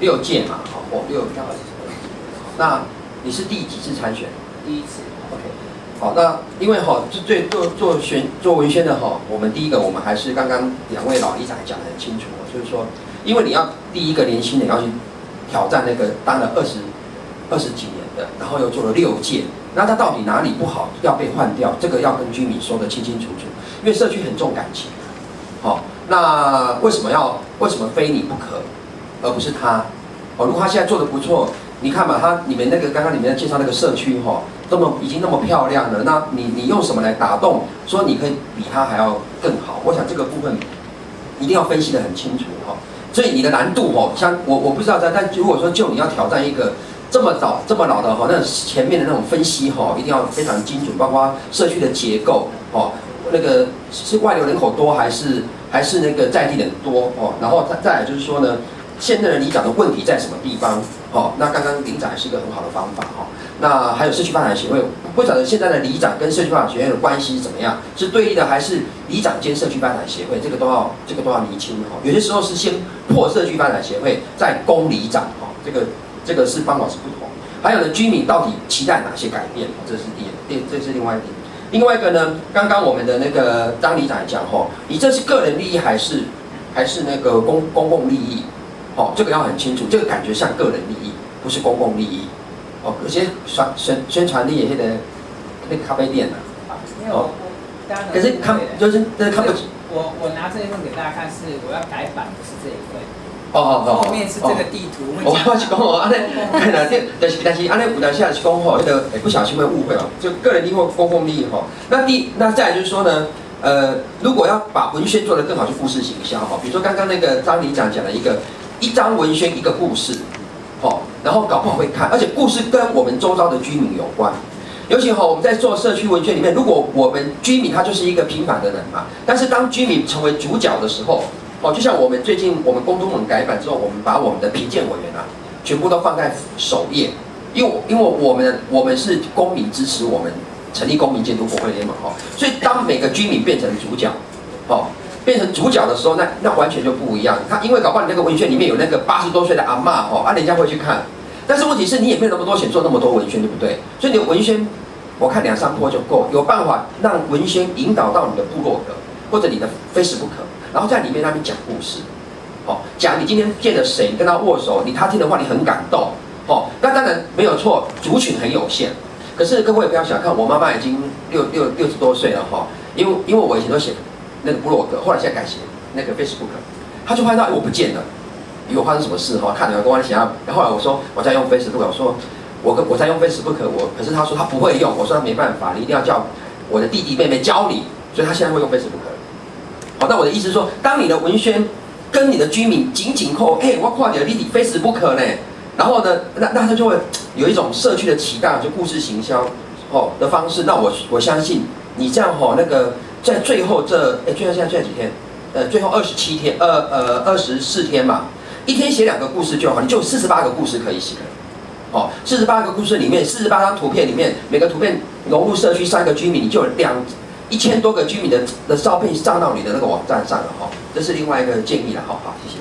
6届嘛，好，那你是第几次参选？第一次。OK， 好，那因为做文宣的我们第一个我们还是刚刚2位老里长讲得很清楚，就是说，因为你要第一个年轻人要去挑战那个当了20几年的，然后又做了6届，那他到底哪里不好要被换掉？这个要跟居民说得清清楚楚，因为社区很重感情。好，那为什么非你不可，而不是他？如果他现在做得不错，你看嘛，你们刚刚介绍那个社区已经那么漂亮了，那你用什么来打动？说你可以比他还要更好？我想这个部分一定要分析得很清楚所以你的难度像我不知道但如果说就你要挑战一个这么老的那前面的那种分析一定要非常精准，包括社区的结构那个是外流人口多还是那个在地人多然后再来就是说呢，现在的里长的问题在什么地方那刚刚里长也是一个很好的方法那还有社区发展协会，不晓得现在的里长跟社区发展协会的关系是怎么样？是对立的还是里长兼社区发展协会？这个都要厘清有些时候是先破社区发展协会，再攻里长这个是方法是不同。还有呢，居民到底期待哪些改变？这是另外一点。另外一个呢，刚刚我们的那个张里长讲你这是个人利益还是那个公共利益？这个要很清楚，这个感觉像个人利益，不是公共利益。有些宣传力那个咖啡店因为我可是看不起。我拿这一份给大家看，是我要改版，不是这一份。后面是这个地图。我是讲安尼，但是安尼有当时是讲那个不小心会误会就个人利益或公共利益那再来就是说呢，如果要把文宣做得更好，就故事行销比如说刚刚那个张里长讲了一张文宣一个故事然后搞不好会看，而且故事跟我们周遭的居民有关。尤其我们在做社区文宣里面，如果我们居民他就是一个平凡的人嘛，但是当居民成为主角的时候就像我们最近我们公督门改版之后，我们把我们的评鉴委员全部都放在首页，因为我们是公民支持我们成立公民监督国会联盟所以当每个居民变成主角变成主角的时候，那完全就不一样。因为搞不好你那个文宣里面有那个80多岁的阿嬷人家会去看。但是问题是你也没有那么多钱做那么多文宣，对不对？所以你的文宣，我看2、3波就够，有办法让文宣引导到你的部落格或者你的 Facebook， 然后在里面那边讲故事，讲你今天见了谁，跟他握手，他听的话你很感动，那当然没有错，族群很有限。可是各位不要小看，我妈妈已经60多岁了因为我以前都写那个部落格，后来现在改写那个 Facebook， 她就拍到我不见了。有发生什么事看你跟我想要，然后后来我说我在用 Facebook， 我说我在用 Facebook， 可是他说他不会用，我说他没办法，你一定要叫我的弟弟妹妹教你，所以他现在会用 Facebook。好，那我的意思是说，当你的文宣跟你的居民紧紧扣，我看你的弟弟 Facebook 呢，然后呢，那他就会有一种社区的期待，就故事行销的方式。那我相信你这样那个在最后最后现在几天？最后27天，24天嘛。一天写2个故事就好，你就有48个故事可以写了。48个故事里面，48张图片里面，每个图片融入社区3个居民，你就有1000多个居民的照片上到你的那个网站上了这是另外一个建议了，好，谢谢。